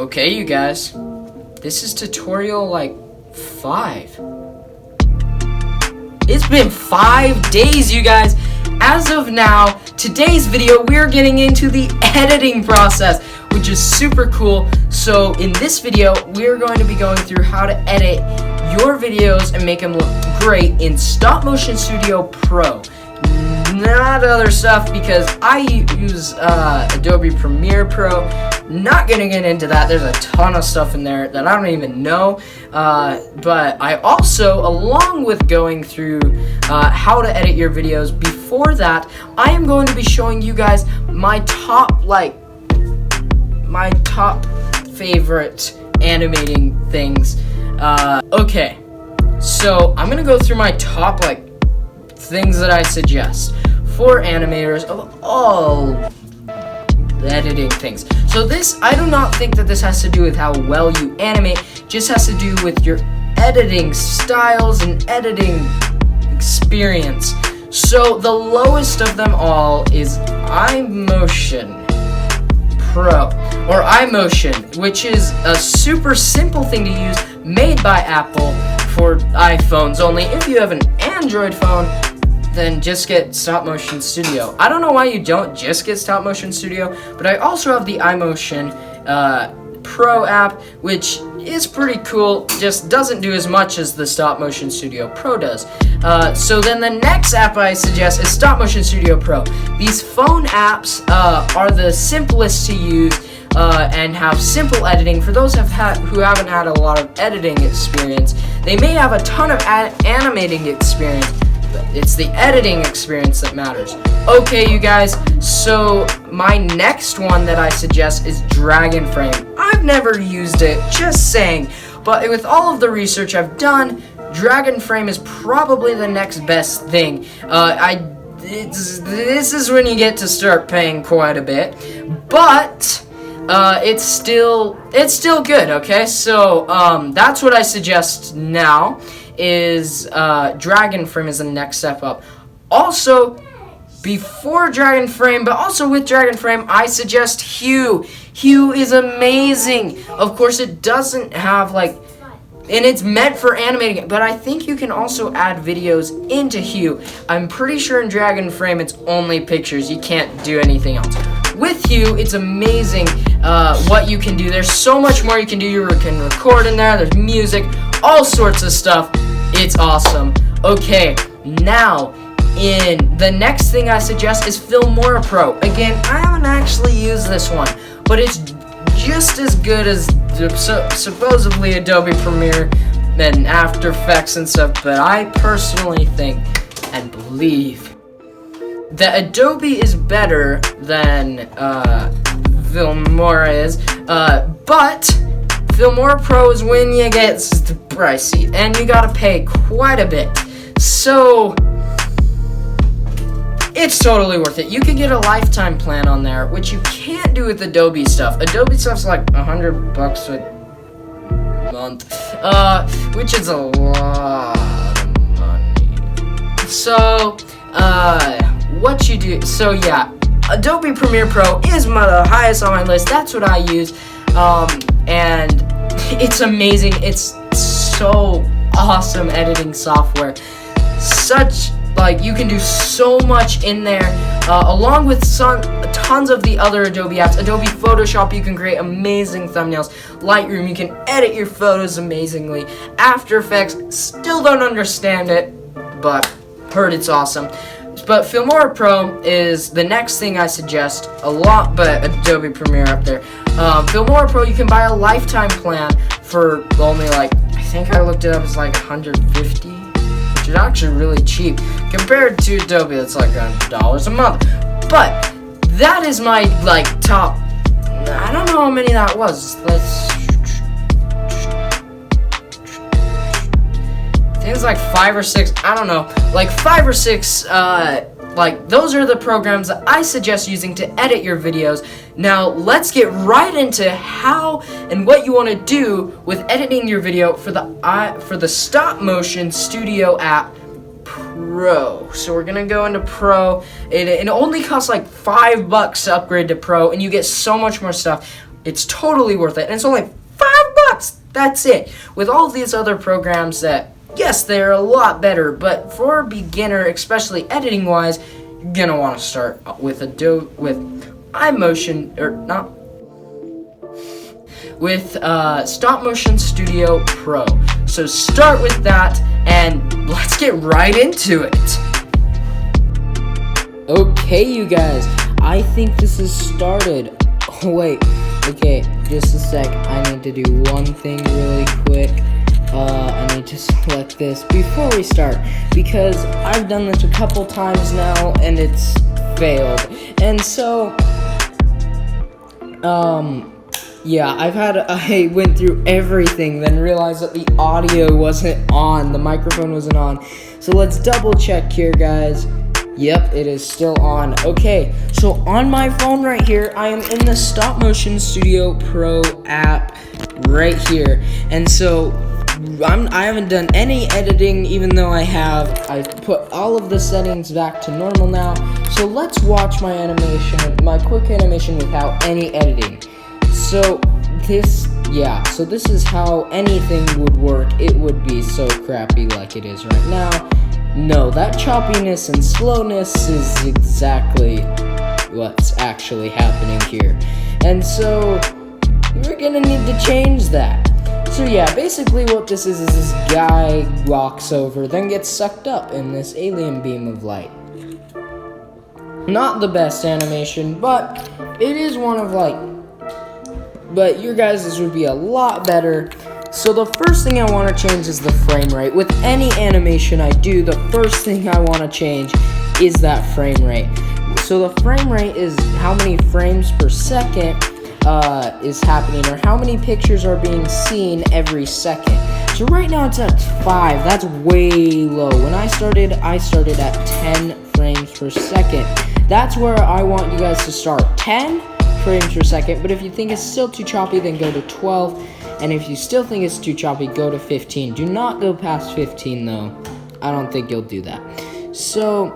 Okay, you guys, this is tutorial like 5. It's been 5 days, you guys. As of now, today's video, we're getting into the editing process, which is super cool. So in this video, we're going to be going through how to edit your videos and make them look great in Stop Motion Studio Pro. Not other stuff, because I use Adobe Premiere Pro. Not gonna get into that. There's a ton of stuff in there that I don't even know. But I also, along with going through how to edit your videos, before that, I am going to be showing you guys my top favorite animating things. Okay, so I'm gonna go through my top things that I suggest for animators of all editing things. So this, I do not think that this has to do with how well you animate, just has to do with your editing styles and editing experience. So the lowest of them all is iMotion Pro, or iMotion, which is a super simple thing to use, made by Apple for iPhones only. If you have an Android phone, then just get Stop Motion Studio. I don't know why you don't just get Stop Motion Studio, but I also have the iMotion Pro app, which is pretty cool, just doesn't do as much as the Stop Motion Studio Pro does. So then the next app I suggest is Stop Motion Studio Pro. These phone apps are the simplest to use and have simple editing. For those who haven't had a lot of editing experience, they may have a ton of animating experience, but it's the editing experience that matters. Okay, you guys, so my next one that I suggest is Dragon Frame. I've never used it, just saying, but with all of the research I've done, Dragon Frame is probably the next best thing. This is when you get to start paying quite a bit, but it's still good. Okay, so that's what I suggest now. Is Dragon Frame is the next step up. Also, before Dragon Frame, but also with Dragon Frame, I suggest Hue. Hue is amazing. Of course, it doesn't have and it's meant for animating, but I think you can also add videos into Hue. I'm pretty sure in Dragon Frame it's only pictures. You can't do anything else. With Hue, it's amazing what you can do. There's so much more you can do. You can record in there. There's music, all sorts of stuff. It's awesome. Okay, now, in the next thing I suggest is Filmora Pro. Again, I haven't actually used this one, but it's just as good as supposedly Adobe Premiere and After Effects and stuff, but I personally think and believe that Adobe is better than Filmora is, but Filmora Pro is when you get pricey, and you gotta pay quite a bit. So it's totally worth it. You can get a lifetime plan on there, which you can't do with Adobe stuff. Adobe stuff's like $100 a month, which is a lot of money. So, what you do, so yeah, Adobe Premiere Pro is the highest on my list. That's what I use, and it's amazing. It's so awesome editing software. You can do so much in there, along with tons of the other Adobe apps. Adobe Photoshop, you can create amazing thumbnails. Lightroom, you can edit your photos amazingly. After Effects, still don't understand it, but heard it's awesome. But Filmora Pro is the next thing I suggest a lot, but Adobe Premiere up there. Filmora Pro, you can buy a lifetime plan for only I think I looked it up, it's $150, which is actually really cheap compared to Adobe. It's $100 a month. But that is my top. I don't know how many that was. I think it's 5 or 6. I don't know, 5 or 6. Those are the programs that I suggest using to edit your videos. Now, let's get right into how and what you want to do with editing your video for the Stop Motion Studio app Pro. So we're gonna go into Pro. It only costs $5 to upgrade to Pro, and you get so much more stuff. It's totally worth it, and it's only $5. That's it. With all these other programs that, yes, they're a lot better, but for a beginner, especially editing wise, you're gonna want to start with Stop Motion Studio Pro. So start with that, and let's get right into it. Okay, you guys, I think this is started. Oh, wait, okay, just a sec. I need to do one thing really quick. I need to select this before we start, because I've done this a couple times now and it's failed. And so, yeah, I went through everything, then realized that the audio wasn't on, the microphone wasn't on. So let's double check here, guys. Yep, it is still on. Okay, so on my phone right here, I am in the Stop Motion Studio Pro app right here. And so I haven't done any editing, even though I put all of the settings back to normal now. So let's watch my animation, my quick animation without any editing. So this is how anything would work. It would be so crappy like it is right now. No, that choppiness and slowness is exactly what's actually happening here. And so we're gonna need to change that. So yeah, basically what this is this guy walks over, then gets sucked up in this alien beam of light. Not the best animation, but it is one of but your guys' would be a lot better. So the first thing I want to change is the frame rate. With any animation I do, the first thing I want to change is that frame rate. So the frame rate is how many frames per second is happening, or how many pictures are being seen every second. So right now it's at 5. That's way low. When I started at 10 frames per second. That's where I want you guys to start. 10 frames per second, but if you think it's still too choppy, then go to 12. And if you still think it's too choppy, go to 15. Do not go past 15 though. I don't think you'll do that. So,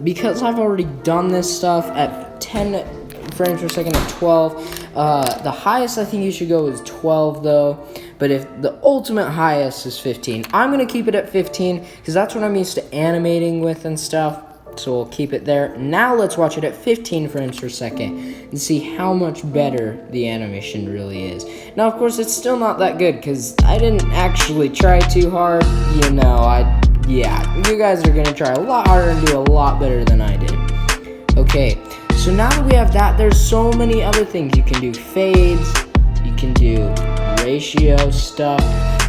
because I've already done this stuff at 10 frames per second at 12, the highest I think you should go is 12 though. But if the ultimate highest is 15, I'm going to keep it at 15 because that's what I'm used to animating with and stuff. So we'll keep it there. Now let's watch it at 15 frames per second and see how much better the animation really is. Now, of course, it's still not that good because I didn't actually try too hard. You know, you guys are gonna try a lot harder and do a lot better than I did. Okay, so now that we have that, there's so many other things. You can do fades, you can do ratio stuff,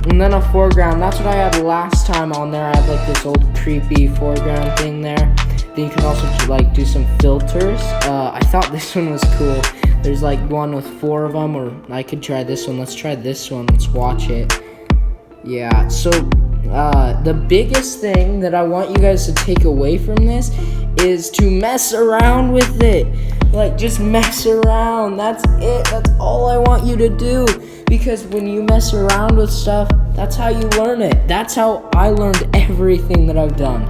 and then a foreground. That's what I had last time on there. I had like this old creepy foreground thing there. Then you can also do some filters. I thought this one was cool. There's like one with 4 of them, or I could try this one. Let's try this one. Let's watch it. Yeah, so the biggest thing that I want you guys to take away from this is to mess around with it. Just mess around. That's it. That's all I want you to do. Because when you mess around with stuff, that's how you learn it. That's how I learned everything that I've done.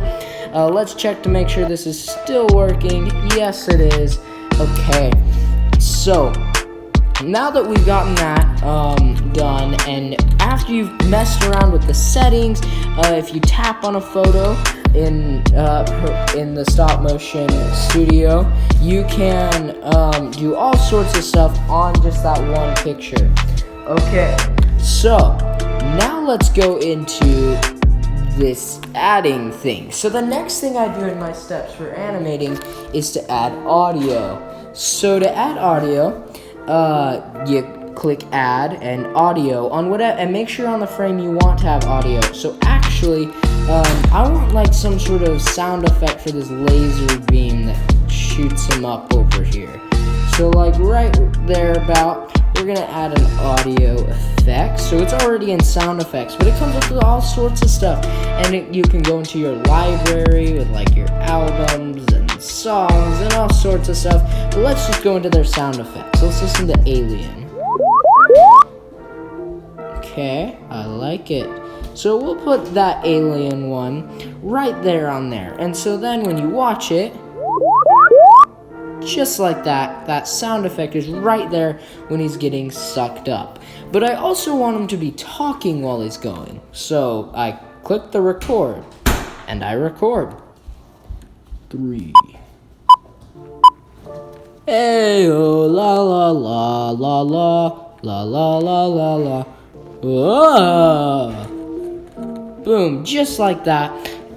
Let's check to make sure this is still working. Yes, it is. Okay, so now that we've gotten that done, and after you've messed around with the settings, if you tap on a photo in the Stop Motion Studio, you can do all sorts of stuff on just that one picture. Okay, so now let's go into this adding thing. So the next thing I do in my steps for animating is to add audio. So to add audio, you click add and audio on whatever, and make sure on the frame you want to have audio. So actually, I want some sort of sound effect for this laser beam that shoots him up over here. So right there about, we're gonna add an audio effect. So it's already in sound effects, but it comes up with all sorts of stuff, and you can go into your library with your albums and songs and all sorts of stuff. But let's just go into their sound effects. Let's listen to Alien. Okay, I like it. So we'll put that Alien one right there on there. And so then when you watch it, just like that. That sound effect is right there when he's getting sucked up. But I also want him to be talking while he's going. So I click the record, and I record. 3. Hey oh la la la la la la la la la la. Boom, just like that.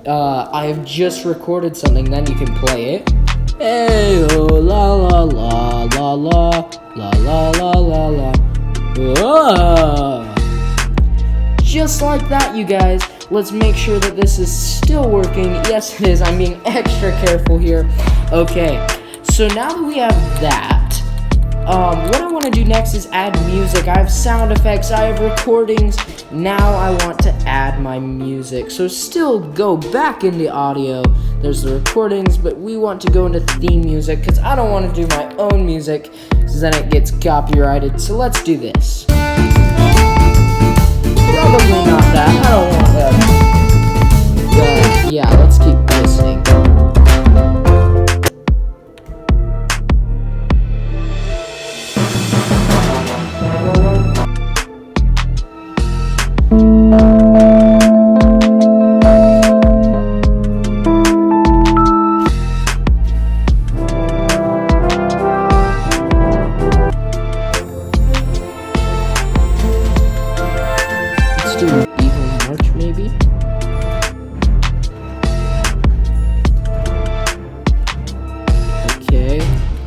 I have just recorded something, then you can play it. Hey oh la la la la la la la la la la. Just like that, you guys. Let's make sure that this is still working. Yes, it is. I'm being extra careful here. Okay, so now that we have that, what I want to do next is add music. I have sound effects, I have recordings. Now I want to add my music. So still go back into audio. There's the recordings, but we want to go into theme music because I don't want to do my own music because then it gets copyrighted. So let's do this. Probably not that. I don't want that. But yeah, let's keep listening.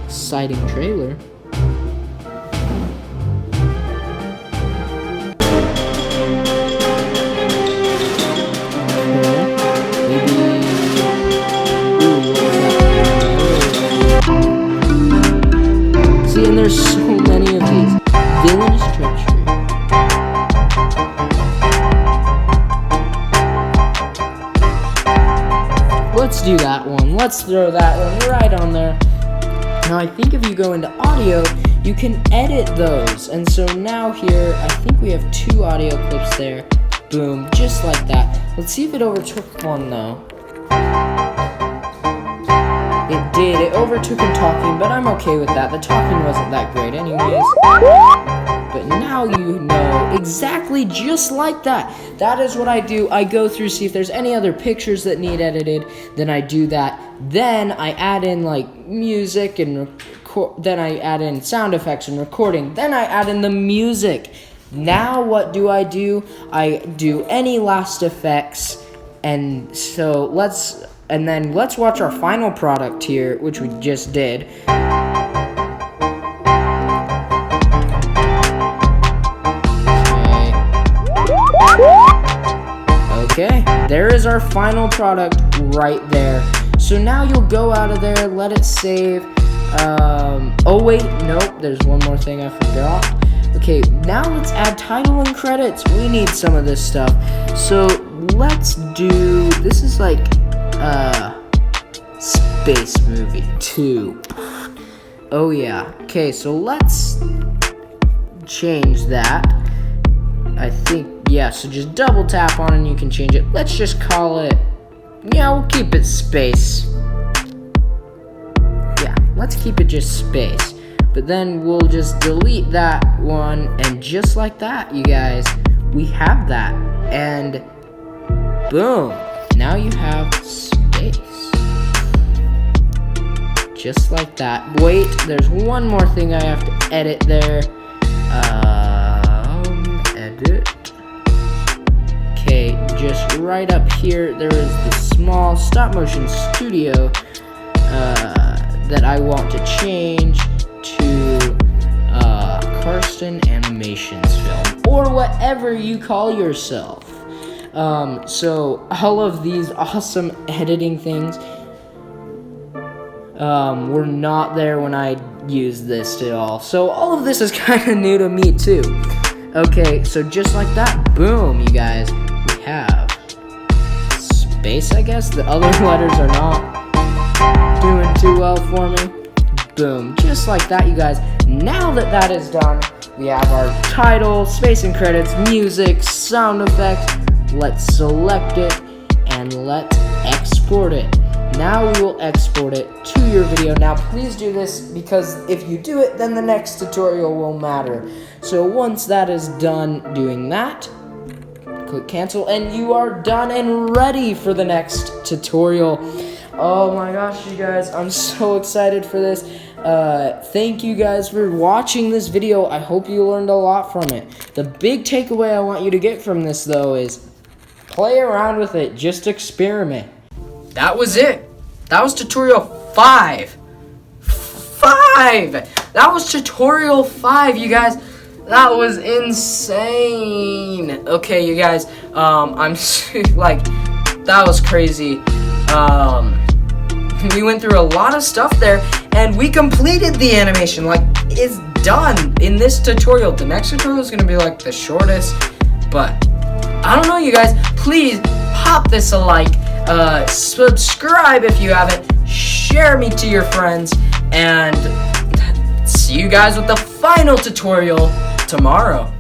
Exciting trailer. See, and there's so many of these. Villainous treachery. Let's do that one. Let's throw that one right on there. Now I think if you go into audio, you can edit those. And so now here, I think we have 2 audio clips there. Boom, just like that. Let's see if it overtook one though. It did, it overtook him talking, but I'm okay with that. The talking wasn't that great anyways. But now you know exactly just like that. That is what I do. I go through, see if there's any other pictures that need edited, then I do that. Then I add in like music and then I add in sound effects and recording. Then I add in the music. Now what do? I do any last effects. And so let's watch our final product here, which we just did. Okay, there is our final product right there. So now you'll go out of there, let it save. Oh wait, nope, there's one more thing I forgot. Okay, now let's add title and credits. We need some of this stuff. So let's do, this is like Space Movie 2. Oh yeah, okay, so let's change that. I think, yeah, so just double tap on it and you can change it. Let's just call it, yeah, we'll keep it space. Yeah, let's keep it just space. But then we'll just delete that one, and just like that, you guys, we have that. And boom, now you have space. Just like that. Wait, there's one more thing I have to edit there. Edit. Okay, just right up here, there is the small stop motion studio that I want to change to Karsten Animations Film, or whatever you call yourself. So all of these awesome editing things were not there when I used this at all. So all of this is kind of new to me too. Okay, so just like that, boom, you guys, we have space, I guess. The other letters are not doing too well for me. Boom, just like that, you guys. Now that that is done, we have our title, space and credits, music, sound effects. Let's select it and let's export it. Now we will export it to your video. Now please do this, because if you do it, then the next tutorial will matter. So once that is done doing that, click cancel, and you are done and ready for the next tutorial. Oh my gosh, you guys, I'm so excited for this. Thank you guys for watching this video. I hope you learned a lot from it. The big takeaway I want you to get from this, though, is play around with it. Just experiment. That was it. That was tutorial 5. That was tutorial 5, you guys. That was insane. Okay, you guys, I'm like, that was crazy. We went through a lot of stuff there, and we completed the animation. Like, it's done in this tutorial. The next tutorial is gonna be like the shortest, but I don't know, you guys. Please pop this a like, subscribe if you haven't, share me to your friends, and see you guys with the final tutorial tomorrow.